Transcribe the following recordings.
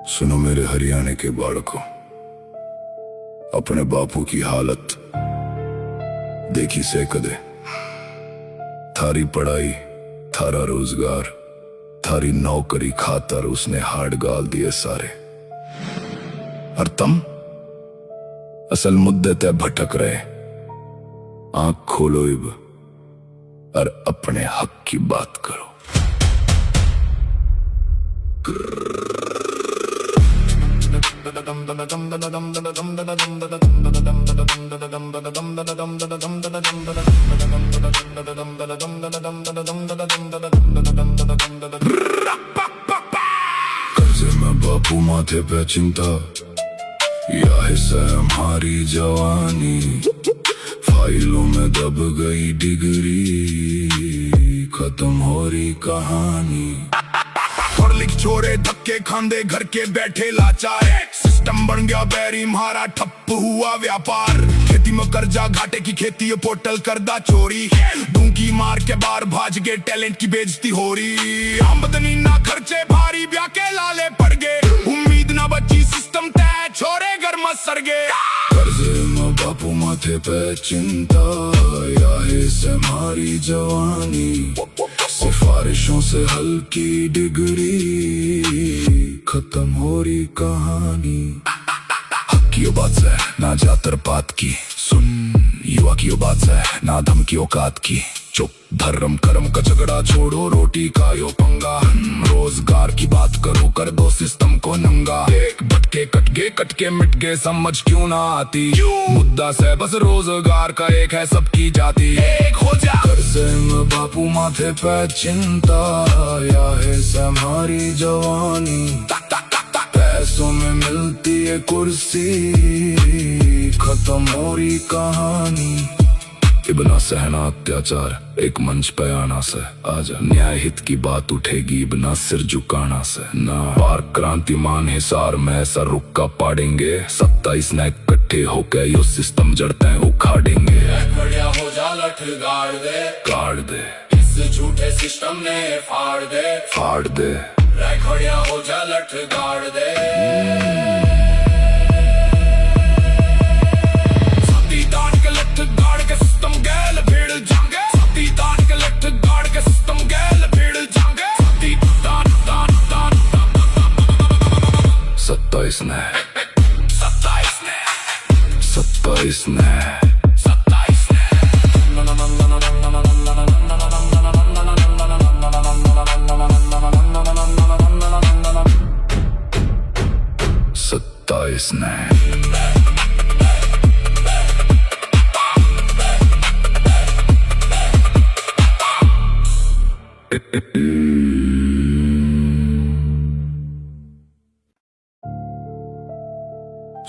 सुनो मेरे हरियाणे के बालकों, अपने बापू की हालत देखी से कदे। थारी पढ़ाई, थारा रोजगार, थारी नौकरी खातर उसने हाड़ गाल दिए सारे। और तुम असल मुद्दे ते भटक रहे। आंख खोलो इब और अपने हक की बात करो। कर्जे में बापू माथे पे चिंता, या हिस्सा हमारी जवानी। फाइलों में दब गई डिग्री, खत्म हो रही कहानी। पढ़ लिख छोरे धक्के खांदे घर के बैठे लाचार। सिस्टम बन गया बैरी, मारा ठप्प हुआ व्यापार। खेती में कर्जा, घाटे की खेती, पोर्टल करदा चोरी। डूंगी मार के बार भाज गए, टैलेंट की बेइज्जती हो रही। आमदनी ना खर्चे भारी, ब्याह के लाले पड़ गए। उम्मीद ना बची, सिस्टम तय, छोरे घर में सर गए। कर्जे में बापू माथे पे चिंता, या है हमारी जवानी। सिफारिशों से हल्की डिग्री, खत्म हो रही कहानी। हक की बात से ना जातर पात की, सुन युवा की बात से ना धमकी औकात की। चुप धर्म कर्म का झगड़ा छोड़ो, रोटी का यो पंगा। रोजगार की बात करो, कर दो सिस्टम को नंगा। एक भटके कट के मिट गए, समझ क्यों ना आती। मुद्दा से बस रोजगार का एक है सबकी जाति। एक हो जा कर्जे में बापू माथे पे चिंता, या है हमारी जवानी। पैसों में मिलती है कुर्सी, खत्म हो रही कहानी। बिना सहना अत्याचार एक मंच पे आना से, आज न्याय हित की बात उठेगी बिना सिर झुकाना से। ना पार क्रांति मान हिसार में ऐसा रुक्का पाड़ेंगे। 27 ने इकट्ठे होके यो सिस्टम जड़ते उखाड़ेंगे। बढ़िया हो जा लठ गाड़ दे, इस झूठे सिस्टम ने फाड़ दे। खड़िया हो जा लठ गाड़ दे।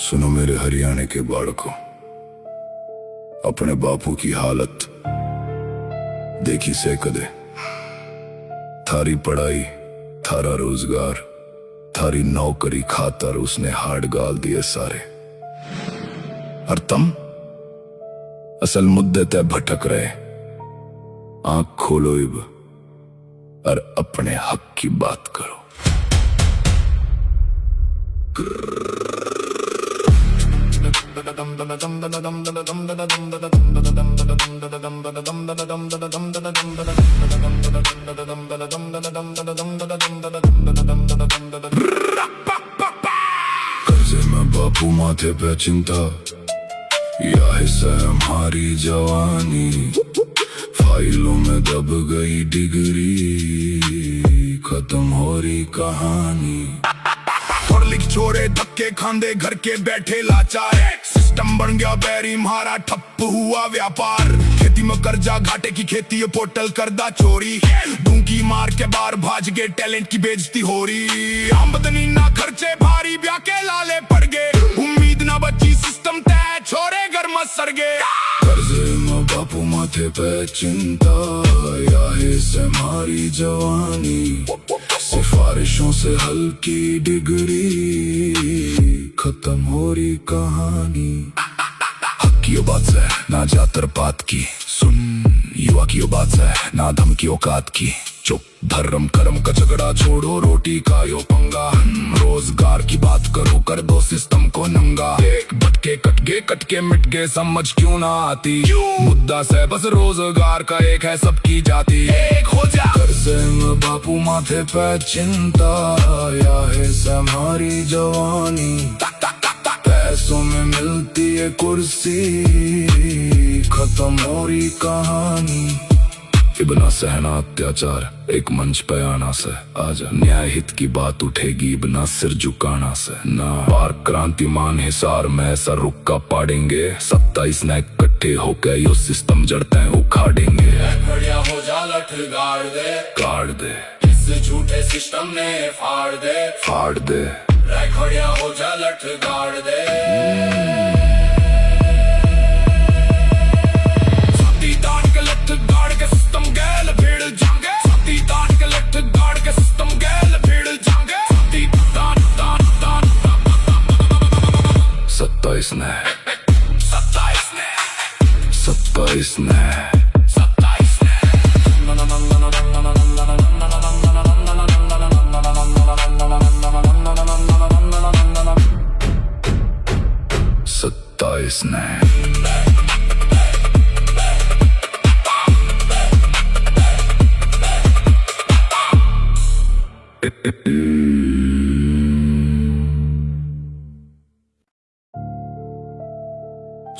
सुनो मेरे हरियाणे के बालकों, अपने बापू की हालत देखी से कदे। थारी पढ़ाई, थारा रोजगार, थारी नौकरी खातर उसने हाड़ गाल दिए सारे। और तुम असल मुद्दे ते भटक रहे। आंख खोलो इब और अपने हक की बात करो। कर्जे में बापू माथे पे चिंता, या हिस्सा हमारी जवानी। फाइलों में दब गई डिग्री, खत्म हो रही कहानी। पढ़ लिख छोरे धक्के खांदे घर के बैठे लाचार। सिस्टम बन गया बैरी, मारा ठप्प हुआ व्यापार। खेती में कर्जा, घाटे की खेती, पोर्टल करदा चोरी। डूंगी मार के बार भाज गए, टैलेंट की बेइज्जती हो रही। आमदनी ना खर्चे भारी, ब्याह के लाले पड़ गए। उम्मीद ना बची, सिस्टम तय, छोरे घर में सर गए। कर्जे में बापू माथे पे चिंता, या है हमारी जवानी। सिफारिशों से हल्की डिग्री, खत्म हो रही कहानी। हक की बात से ना जातर पात की, सुन युवा की बात से ना धमकी औकात की। चुप धर्म कर्म का झगड़ा छोड़ो, रोटी का यो पंगा। रोजगार की बात करो, कर दो सिस्टम को नंगा। एक भटके कटके मिट गए, समझ क्यों ना आती। मुद्दा से बस रोजगार का एक है सबकी जाति। एक हो जा कर्जे में बापू माथे पे चिंता, या है हमारी जवानी। पैसों में मिलती है कुर्सी, खत्म हो रही कहानी। बिना सहना अत्याचार, एक मंच पे आना से आजा। न्याय हित की बात उठेगी बिना सिर झुकाना से ना। पार क्रांति मान हिसार में ऐसा रुक्का पाड़ेंगे। 27 ने इकट्ठे होकर यो सिस्टम जड़ते हैं उखाड़ेंगे। खड़िया हो जा लठ गाड़ दे, इस झूठे सिस्टम ने फाड़ दे। खड़िया हो जा लठ गाड़ दे।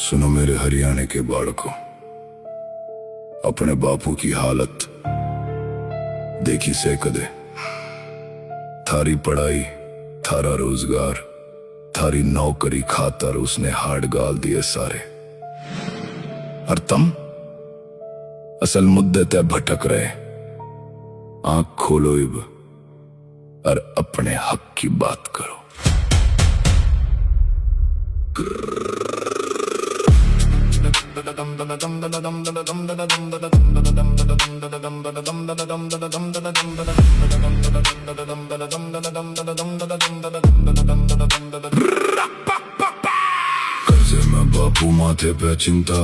सुनो मेरे हरियाणा के बालकों, अपने बापू की हालत देखी से कदे। थारी पढ़ाई, थारा रोजगार, थारी नौकरी खातर उसने हाड़ गाल दिए सारे। और तुम असल मुद्दे ते भटक रहे। आंख खोलो इब और अपने हक की बात करो। कर्जे में बापू माथे पे चिंता,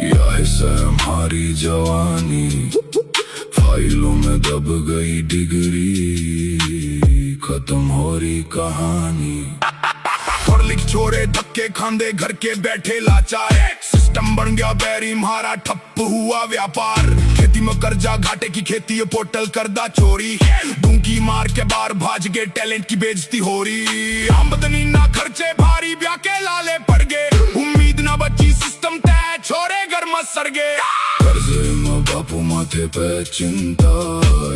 या हिस्सा हमारी जवानी। फाइलों में दब गई डिग्री, खत्म हो रही कहानी। पढ़ लिख छोरे धक्के खांदे, घर के बैठे लाचार। सिस्टम बन गया बैरी, मारा ठप्प हुआ व्यापार। खेती में कर्जा, घाटे की खेती, ये पोर्टल करदा चोरी। डूंगी मार के बार भाज गए, टैलेंट की बेइज्जती हो रही। आमदनी ना खर्चे भारी, ब्याह के लाले पड़ गए। उम्मीद ना बची, सिस्टम तय छोरे घर में सर गए। कर्जे में बापू माथे पे चिंता,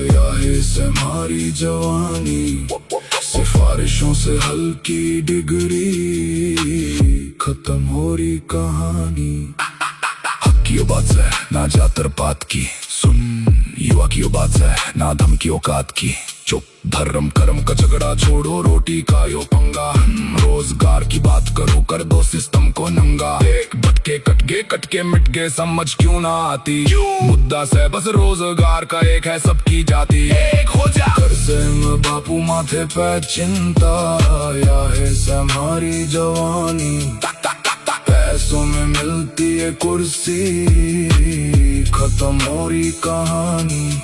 या है से हमारी जवानी। सिफारिशों से हल्की डिग्री, खत्म हो रही कहानी। हक की बात से ना जातर पात की, सुन युवा की बात से ना धमकी औकात की। चुप धर्म कर्म का झगड़ा छोड़ो, रोटी का यो पंगा। रोजगार की बात करो, कर दो सिस्टम को नंगा। एक भटके कटके मिट गए, समझ क्यों ना आती। मुद्दा से बस रोजगार का एक है सबकी जाति। एक हो जा कर्जे में बापू माथे पे चिंता, या है हमारी जवानी। पैसों में मिलती है कुर्सी, खत्म हो रही कहानी।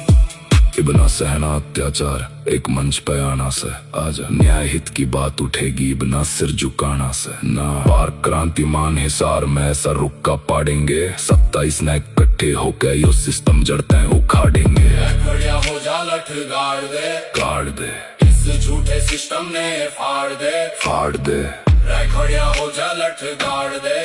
बिना सहना अत्याचार, एक मंच पे आना से आजा। न्याय हित की बात उठेगी बिना सिर झुकाना से ना। पार क्रांति मान हिसार में ऐसा रुक्का पाड़ेंगे। 27 ने इकट्ठे होकर यो सिस्टम जड़ते हैं उखाड़ेंगे। खड़िया हो जा लठ गाड़ दे, इस झूठे सिस्टम ने फाड़ दे। खड़िया हो जा लठ गाड़ दे।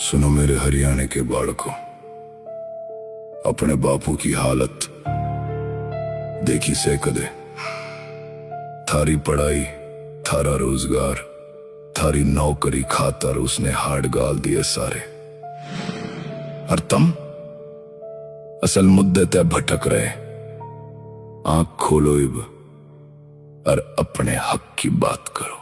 सुनो मेरे हरियाणा के बालकों, अपने बापू की हालत देखी से कदे। थारी पढ़ाई, थारा रोजगार, थारी नौकरी खातर उसने हाड़ गाल दिए सारे। और तुम असल मुद्दे ते भटक रहे। आंख खोलो इब और अपने हक की बात करो।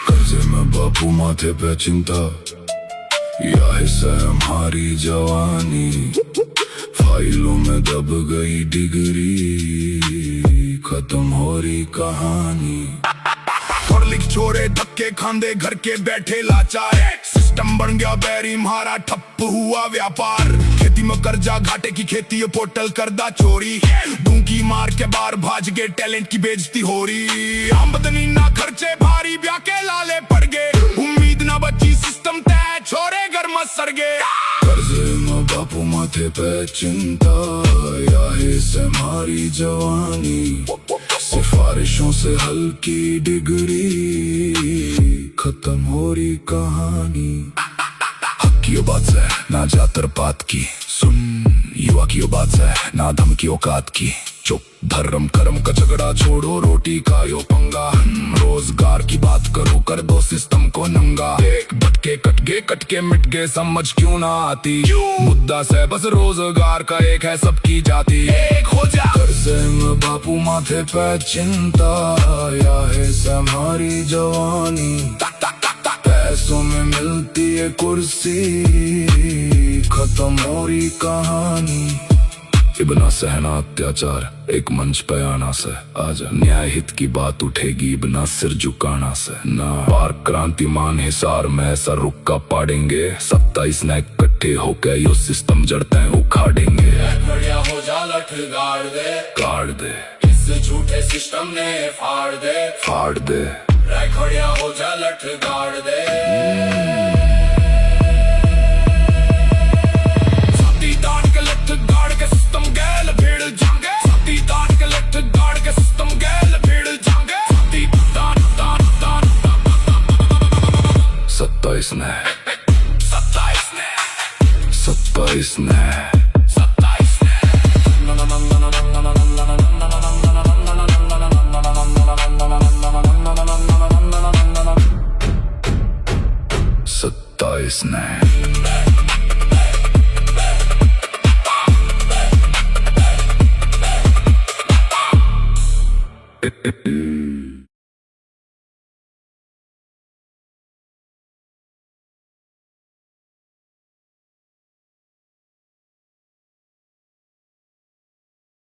कर्जे में बापू माथे पे चिंता, या हिस्सा हमारी जवानी। फाइलों में दब गई डिग्री, खत्म हो रही कहानी। पढ़ लिख छोरे धक्के खांदे घर के बैठे लाचार। सिस्टम बन गया बैरी, मारा ठप्प हुआ व्यापार। खेती में कर्जा, घाटे की खेती, ये पोर्टल करदा चोरी। डूंगी मार के बार भाज गए, टैलेंट की बेइज्जती हो रही। आमदनी ना खर्चे भारी, ब्याह के लाले पड़ गए। उम्मीद ना बची, सिस्टम तय, छोरे घर में सर गए। कर्जे में बापू माथे पे चिंता, या हिस्से हमारी जवानी। सिफारिशों से हल्की डिग्री, खत्म हो रही कहानी। हक की बात से ना जातर पात की, सुन युवा की बात से ना धमकी औकात की। चुप धर्म कर्म का झगड़ा छोड़ो, रोटी का यो पंगा। रोजगार की बात करो, कर दो सिस्टम को नंगा। एक भटके कट के मिट गए, समझ क्यों ना आती। मुद्दा से बस रोजगार का एक है सबकी जाति। एक हो जा कर्जे में बापू माथे पे चिंता, या है हमारी जवानी। पैसों में मिलती है कुर्सी, खत्म हो रही कहानी। बिना सहना अत्याचार एक मंच पे आना से, आज न्याय हित की बात उठेगी बिना सिर झुकाना से। ना पार क्रांति मान हिसार में ऐसा रुक्का पाड़ेंगे। 27 ने इकट्ठे होकर यो सिस्टम जड़ते हैं उखाड़ेंगे। बढ़िया हो जा लठ गाड़ दे, इस झूठे सिस्टम ने फाड़ दे। खड़िया हो जा लठ गाड़ दे। इसने